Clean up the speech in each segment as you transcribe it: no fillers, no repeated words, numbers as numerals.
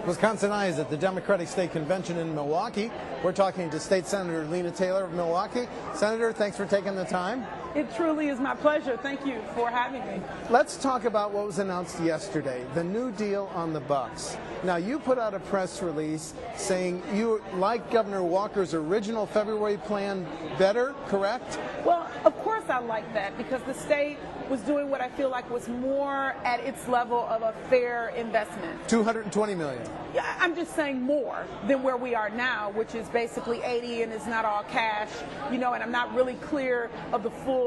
Wisconsinize at the Democratic State Convention in Milwaukee. We're talking to State Senator Lena Taylor of Milwaukee. Senator, thanks for taking the time. It truly is my pleasure. Thank you for having me. Let's talk about what was announced yesterday, the new deal on the bucks. Now, you put out a press release saying you like Governor Walker's original February plan better, correct? Well, of course I like that, because the state was doing what I feel like was more at its level of a fair investment. $220 million. Yeah, I'm just saying more than where we are now, which is basically 80 and is not all cash, and I'm not really clear of the full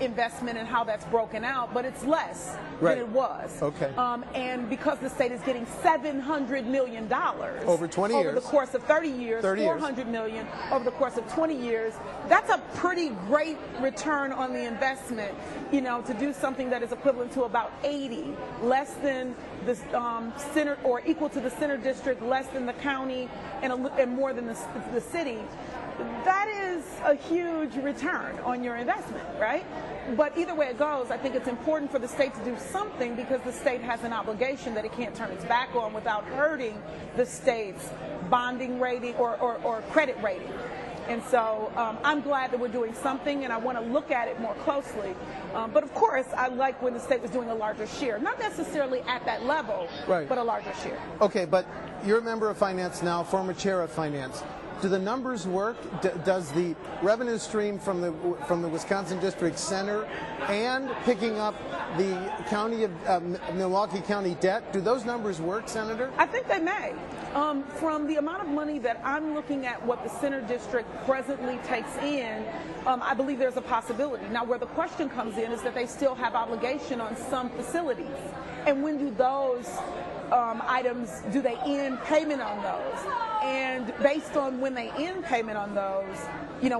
investment and how that's broken out, but it's less than it was. Okay. And because the state is getting $700 million over 20 years, over the course of 30 years, $400 million over the course of 20 years, that's a pretty great return on the investment, to do something that is equivalent to about 80, less than the center, or equal to the center district, less than the county, and more than the city. That is a huge return on your investment, right? But either way it goes, I think it's important for the state to do something, because the state has an obligation that it can't turn its back on without hurting the state's bonding rating or credit rating. And so I'm glad that we're doing something, and I want to look at it more closely. But of course, I like when the state was doing a larger share. Not necessarily at that level, but a larger share. Okay, but you're a member of Finance now, former chair of Finance. Do the numbers work? Does the revenue stream from the Wisconsin District Center and picking up the county of Milwaukee County debt, do those numbers work, Senator? I think they may. From the amount of money that I'm looking at what the Center District presently takes in, I believe there's a possibility. Now, where the question comes in is that they still have obligation on some facilities. And when do those items, do they end payment on those? And based on when they end payment on those,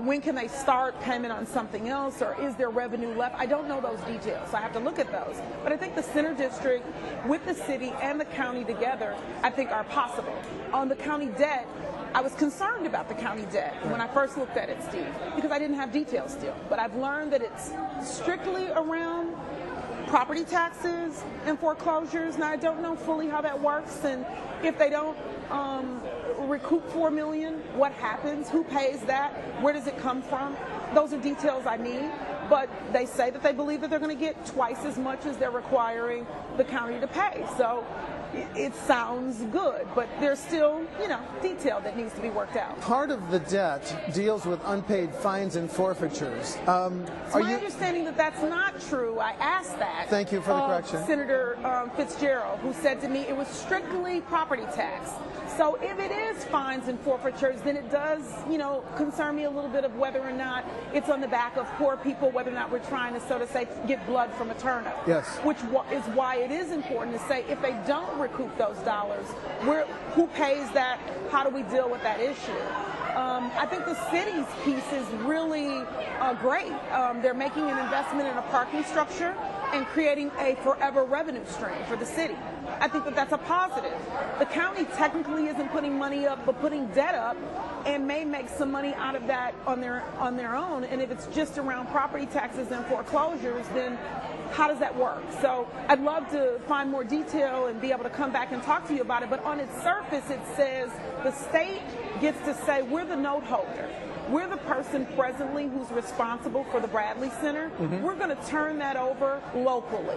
when can they start payment on something else, or is there revenue left? I don't know those details, so I have to look at those. But I think the Center District with the city and the county together, I think, are possible. On the county debt, I was concerned about the county debt when I first looked at it, Steve, because I didn't have details still. But I've learned that it's strictly around property taxes and foreclosures. Now, I don't know fully how that works, and if they don't recoup $4 million, what happens? Who pays that? Where does it come from? Those are details I need, but they say that they believe that they're going to get twice as much as they're requiring the county to pay. So it sounds good, but there's still, detail that needs to be worked out. Part of the debt deals with unpaid fines and forfeitures. It's my understanding that that's not true. I asked that. Thank you for the correction. Senator Fitzgerald, who said to me it was strictly property tax. So if it is fines and forfeitures, then it does, concern me a little bit of whether or not it's on the back of poor people, whether or not we're trying to, so to say, get blood from a turnip. Yes. Which is why it is important to say, if they don't recoup those dollars, who pays that? How do we deal with that issue? I think the city's piece is really great. They're making an investment in a parking structure and creating a forever revenue stream for the city. I think that that's a positive. The county technically isn't putting money up, but putting debt up, and may make some money out of that on their own. And if it's just around property taxes and foreclosures, then how does that work? So I'd love to find more detail and be able to come back and talk to you about it. But on its surface, it says the state gets to say, we're the note holder. We're the person presently who's responsible for the Bradley Center. We're going to turn that over locally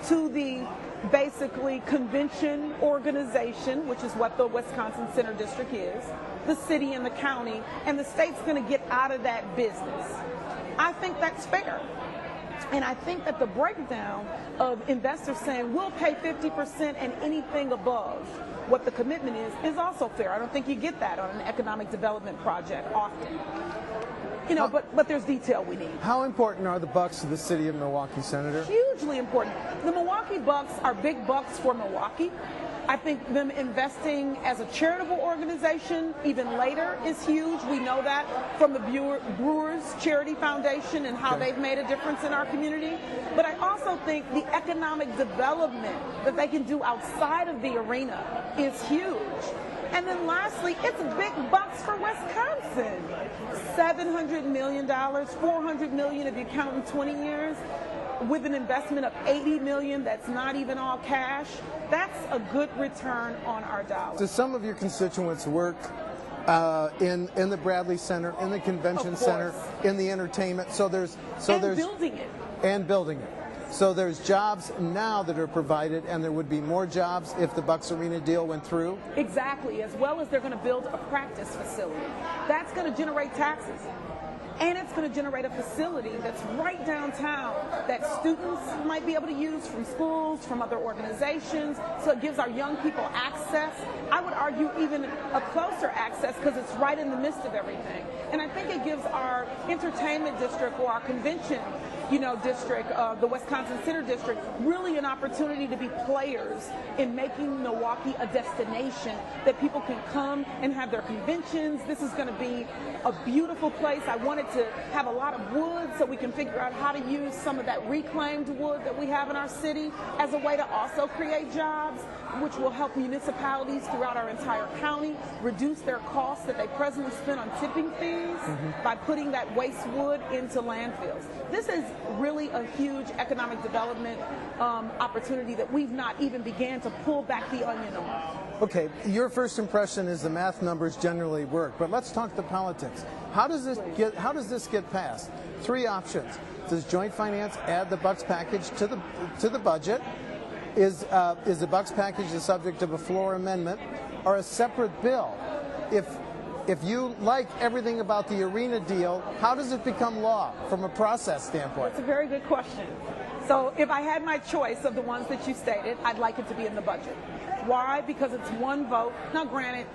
to the basically convention organization, which is what the Wisconsin Center District is, the city and the county, and the state's going to get out of that business. I think that's fair. And I think that the breakdown of investors saying we'll pay 50% and anything above what the commitment is also fair. I don't think you get that on an economic development project often. But there's detail we need. How important are the bucks to the city of Milwaukee, Senator? Hugely important. The Milwaukee Bucks are big bucks for Milwaukee. I think them investing as a charitable organization even later is huge. We know that from the Brewers Charity Foundation and how they've made a difference in our community. But I also think the economic development that they can do outside of the arena is huge. And then lastly, it's big bucks for Wisconsin. $700 million, $400 million if you count in 20 years. with an investment of $80 million that's not even all cash, that's a good return on our dollars. Do some of your constituents work in the Bradley Center, in the convention center, in the entertainment? There's building it. And building it. So there's jobs now that are provided, and there would be more jobs if the Bucks Arena deal went through? Exactly, as well as they're going to build a practice facility. That's going to generate taxes. And it's going to generate a facility that's right downtown that students might be able to use from schools, from other organizations. So it gives our young people access. I would argue even a closer access because it's right in the midst of everything. And I think it gives our entertainment district or our convention district, the Wisconsin Center District, really an opportunity to be players in making Milwaukee a destination that people can come and have their conventions. This is going to be a beautiful place. I wanted to have a lot of wood so we can figure out how to use some of that reclaimed wood that we have in our city as a way to also create jobs, which will help municipalities throughout our entire county reduce their costs that they presently spend on tipping fees by putting that waste wood into landfills. This is really a huge economic development opportunity that we've not even began to pull back the onion on. Okay, your first impression is the math numbers generally work, but let's talk the politics. How does this get passed? Three options. Does joint finance add the Bucks package to the budget? Is the Bucks package the subject of a floor amendment or a separate bill? If you like everything about the arena deal, how does it become law from a process standpoint? That's a very good question. So if I had my choice of the ones that you stated, I'd like it to be in the budget. Why? Because it's one vote. Now, granted,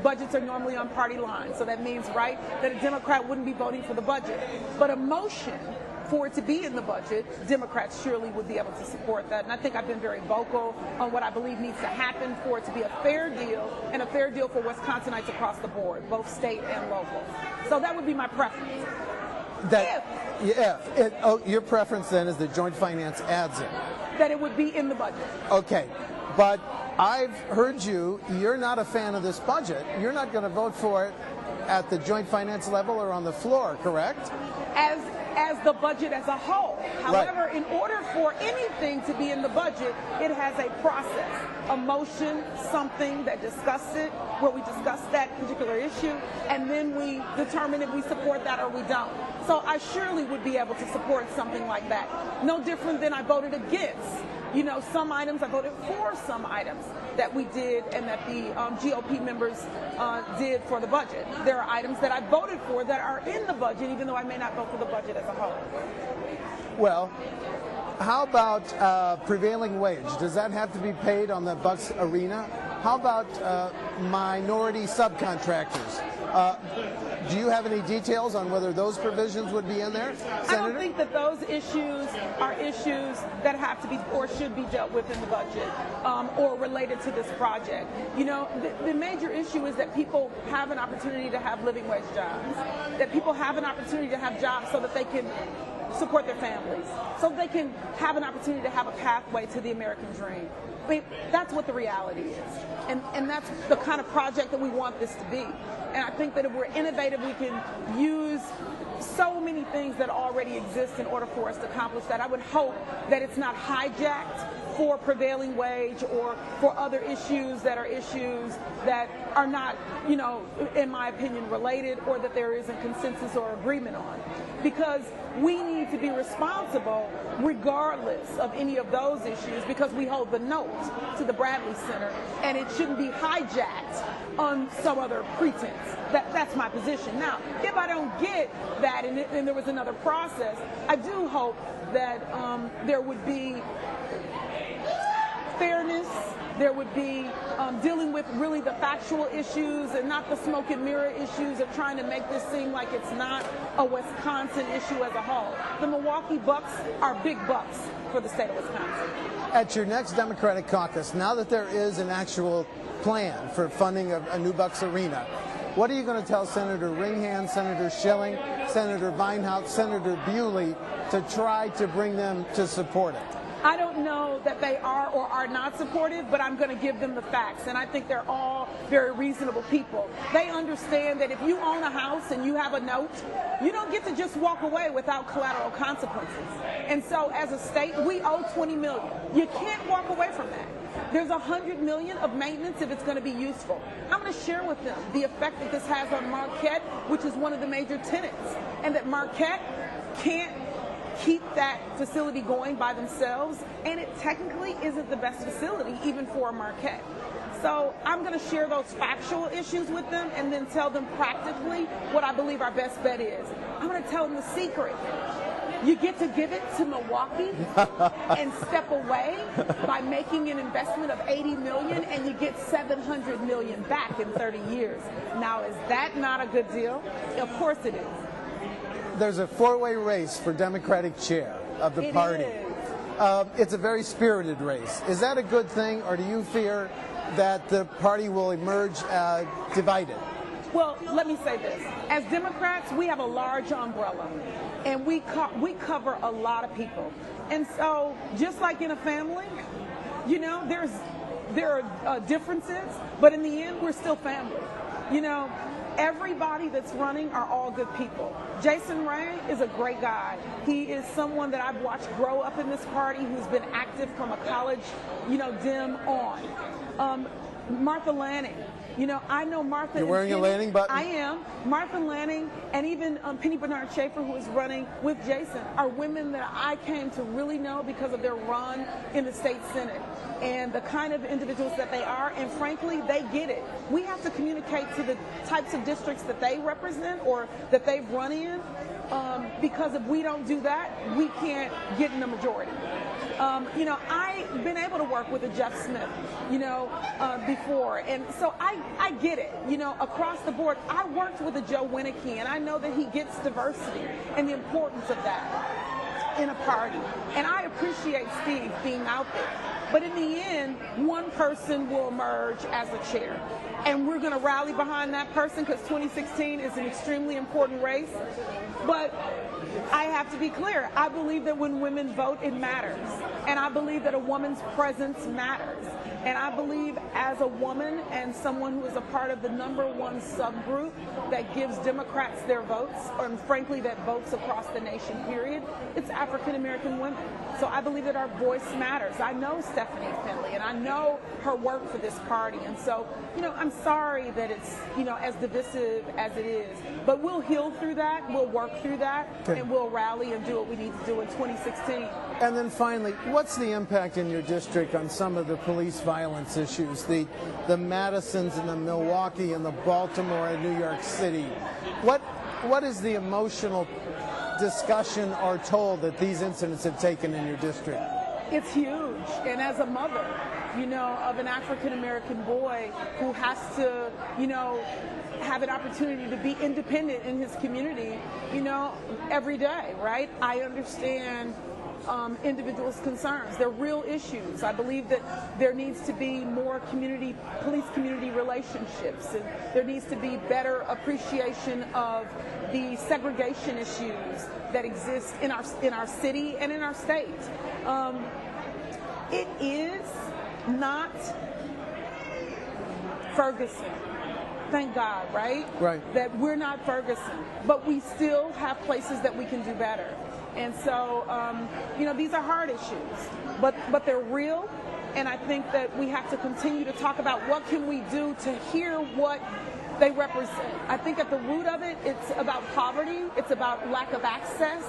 budgets are normally on party lines, so that means, right, that a Democrat wouldn't be voting for the budget. But a motion for it to be in the budget, Democrats surely would be able to support that. And I think I've been very vocal on what I believe needs to happen for it to be a fair deal, and a fair deal for Wisconsinites across the board, both state and local. So that would be my preference. Your preference then is that joint finance adds it. That it would be in the budget. Okay, but I've heard you're not a fan of this budget. You're not going to vote for it at the joint finance level or on the floor, correct? As the budget as a whole. However, right. In order for anything to be in the budget, it has a process, a motion, something that discusses it, where we discuss that particular issue, and then we determine if we support that or we don't. So I surely would be able to support something like that. No different than I voted against. Some items I voted for, some items that we did and that the GOP members did for the budget. There are items that I voted for that are in the budget, even though I may not vote for the budget as a whole. Well, how about prevailing wage? Does that have to be paid on the Bucks Arena? How about minority subcontractors? Do you have any details on whether those provisions would be in there, Senator? I don't think that those issues are issues that have to be or should be dealt with in the budget or related to this project. The major issue is that people have an opportunity to have living wage jobs, that people have an opportunity to have jobs so that they can support their families, so they can have an opportunity to have a pathway to the American dream. I mean, that's what the reality is. And that's the kind of project that we want this to be. And I think that if we're innovative, we can use so many things that already exist in order for us to accomplish that. I would hope that it's not hijacked for prevailing wage or for other issues that are not, in my opinion, related, or that there isn't consensus or agreement on. Because we need to be responsible regardless of any of those issues, because we hold the note to the Bradley Center, and it shouldn't be hijacked on some other pretense. That's my position. Now, if I don't get that and there was another process, I do hope that there would be fairness, there would be dealing with really the factual issues and not the smoke and mirror issues of trying to make this seem like it's not a Wisconsin issue as a whole. The Milwaukee Bucks are big bucks for the state of Wisconsin. At your next Democratic caucus, now that there is an actual plan for funding a new Bucks Arena, what are you going to tell Senator Ringhand, Senator Schilling, Senator Vinehout, Senator Bewley to try to bring them to support it? I don't know that they are or are not supportive, but I'm going to give them the facts. And I think they're all very reasonable people. They understand that if you own a house and you have a note, you don't get to just walk away without collateral consequences. And so as a state, we owe $20 million. You can't walk away from that. There's $100 million of maintenance if it's going to be useful. I'm going to share with them the effect that this has on Marquette, which is one of the major tenants, and that Marquette can't keep that facility going by themselves, and it technically isn't the best facility even for Marquette. So I'm going to share those factual issues with them and then tell them practically what I believe our best bet is. I'm going to tell them the secret. You get to give it to Milwaukee and step away by making an investment of $80 million, and you get $700 million back in 30 years. Now, is that not a good deal? Of course it is. There's a four-way race for Democratic chair of the party. It's a very spirited race. Is that a good thing, or do you fear that the party will emerge divided? Well, let me say this. As Democrats, we have a large umbrella, and we cover a lot of people. And so, just like in a family, you know, there are differences, but in the end, we're still family. You know, everybody that's running are all good people. Jason Ray is a great guy. He is someone that I've watched grow up in this party, who's been active from a college, you know, dim on. Martha Lanning. You know, I know Martha. You're wearing a Lanning button? I am. Martha Lanning and even Penny Bernard Schaefer, who is running with Jason, are women that I came to really know because of their run in the state Senate and the kind of individuals that they are. And frankly, they get it. We have to communicate to the types of districts that they represent or that they've run in, because if we don't do that, we can't get in the majority. You know, I've been able to work with a Jeff Smith, you know, before. And so I get it, you know, across the board. I worked with a Joe Winnicky, and I know that he gets diversity and the importance of that in a party. And I appreciate Steve being out there. But in the end, one person will emerge as a chair. And we're going to rally behind that person because 2016 is an extremely important race. But I have to be clear. I believe that when women vote, it matters. And I believe that a woman's presence matters. And I believe as a woman and someone who is a part of the #1 subgroup that gives Democrats their votes, or frankly that votes across the nation, period, it's African American women. So I believe that our voice matters. I know Stephanie Finley, and I know her work for this party. And so, you know, I'm sorry that it's, you know, as divisive as it is. But we'll heal through that, we'll work through that, and we'll rally and do what we need to do in 2016. And then finally, what's the impact in your district on some of the police violence issues? The Madisons and the Milwaukee and the Baltimore and New York City. What is the emotional discussion or toll that these incidents have taken in your district? It's huge. And as a mother, you know, of an African-American boy who has to, you know, have an opportunity to be independent in his community, you know, every day, right? I understand individuals' concerns. They're real issues. I believe that there needs to be more police-community relationships, and there needs to be better appreciation of the segregation issues that exist in our city and in our state. It is not Ferguson. Thank God, right? Right. That we're not Ferguson, but we still have places that we can do better. And so, you know, these are hard issues, but they're real. And I think that we have to continue to talk about what can we do to hear what they represent. I think at the root of it, it's about poverty. It's about lack of access.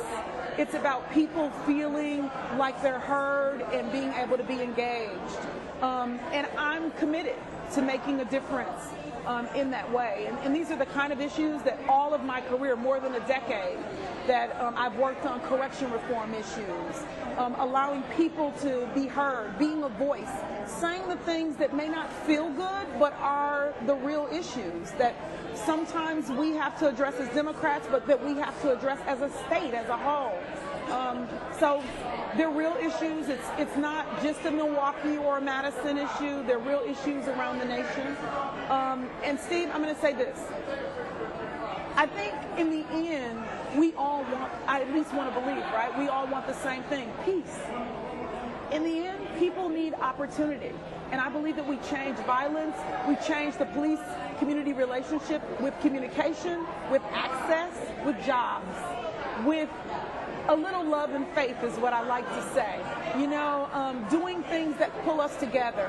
It's about people feeling like they're heard and being able to be engaged. And I'm committed to making a difference in that way. And these are the kind of issues that all of my career, more than a decade, that I've worked on correction reform issues, allowing people to be heard, being a voice, saying the things that may not feel good, but are the real issues that sometimes we have to address as Democrats, but that we have to address as a state, as a whole. So they're real issues. It's not just a Milwaukee or a Madison issue. They're real issues around the nation. And Steve, I'm going to say this. I think in the end, we all want, I at least want to believe, right? We all want the same thing, peace. in the end, people need opportunity. And I believe that we change violence, we change the police-community relationship with communication, with access, with jobs, with a little love and faith is what I like to say. You know, doing things that pull us together.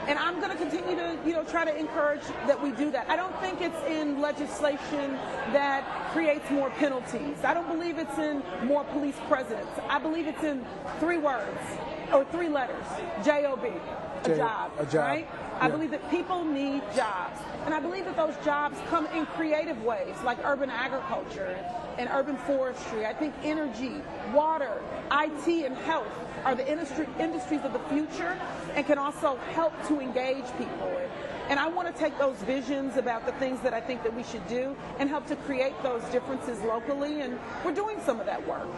And I'm going to continue to, you know, try to encourage that we do that. I don't think it's in legislation that creates more penalties. I don't believe it's in more police presidents. I believe it's in 3 words or 3 letters, J-O-B, a job, right? Yeah. I believe that people need jobs. And I believe that those jobs come in creative ways, like urban agriculture and urban forestry. I think energy, water, IT, and health are the industries of the future and can also help to engage people. And I want to take those visions about the things that I think that we should do and help to create those differences locally, and we're doing some of that work.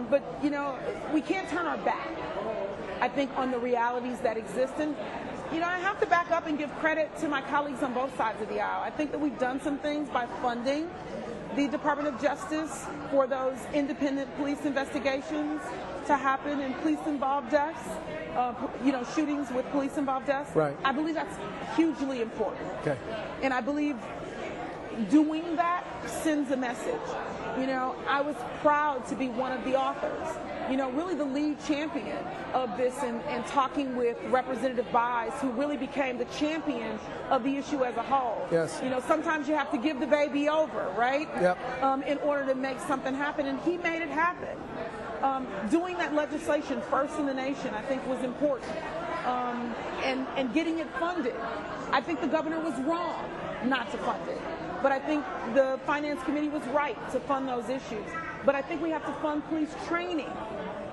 But, you know, we can't turn our back, I think, on the realities that exist. And, you know, I have to back up and give credit to my colleagues on both sides of the aisle. I think that we've done some things by funding the Department of Justice for those independent police investigations to happen in police-involved deaths, you know, shootings with police-involved deaths. Right. I believe that's hugely important. Okay. And I believe doing that sends a message. You know, I was proud to be one of the authors, you know, really the lead champion of this, and talking with Representative Byes, who really became the champion of the issue as a whole. Yes. You know, sometimes you have to give the baby over, right? Yep. In order to make something happen, and he made it happen. Doing that legislation first in the nation, I think, was important. And getting it funded. I think the governor was wrong not to fund it. But I think the Finance Committee was right to fund those issues. But I think we have to fund police training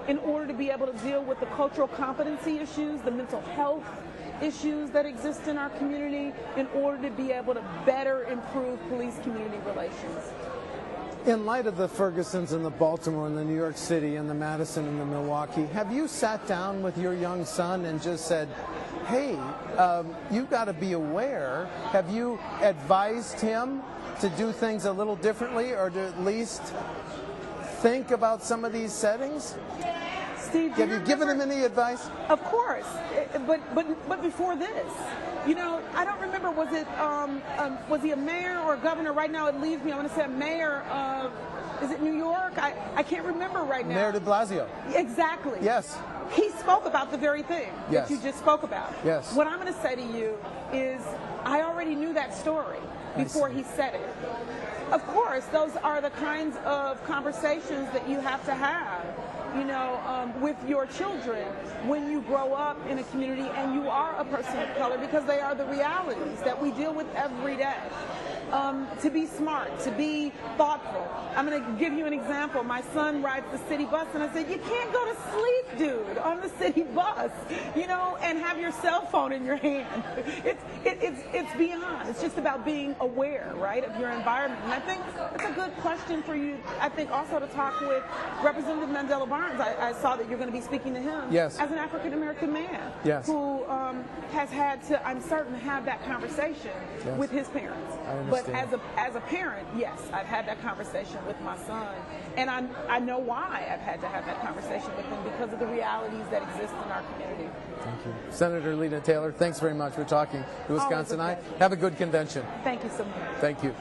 in order to be able to deal with the cultural competency issues, the mental health issues that exist in our community, in order to be able to better improve police-community relations. In light of the Fergusons and the Baltimore and the New York City and the Madison and the Milwaukee, have you sat down with your young son and just said, hey, you've got to be aware? Have you advised him to do things a little differently, or to at least think about some of these settings? Steve, have you given him any advice? Of course, but before this, you know, I don't remember, was he a mayor or a governor? Right now it leaves me, I want to say a mayor of, is it New York? I can't remember right now. Mayor de Blasio. Exactly. Yes. He spoke about the very thing that you just spoke about. Yes. What I'm going to say to you is I already knew that story before he said it. Of course, those are the kinds of conversations that you have to have, you know, with your children when you grow up in a community and you are a person of color, because they are the realities that we deal with every day. To be smart, to be thoughtful. I'm going to give you an example. My son rides the city bus, and I said, you can't go to sleep, dude, on the city bus, you know, and have your cell phone in your hand. It's beyond. It's just about being aware, right, of your environment. And I think it's a good question for you, I think, also to talk with Representative Mandela Barnes. I saw that you're going to be speaking to him. Yes. As an African-American man. Yes. Who has had to, I'm certain, have that conversation with his parents. But as a parent, yes, I've had that conversation with my son, and I know why I've had to have that conversation with him, because of the realities that exist in our community. Thank you. Senator Lena Taylor, thanks very much for talking to Wisconsin Eye. Have a good convention. Thank you so much. Thank you.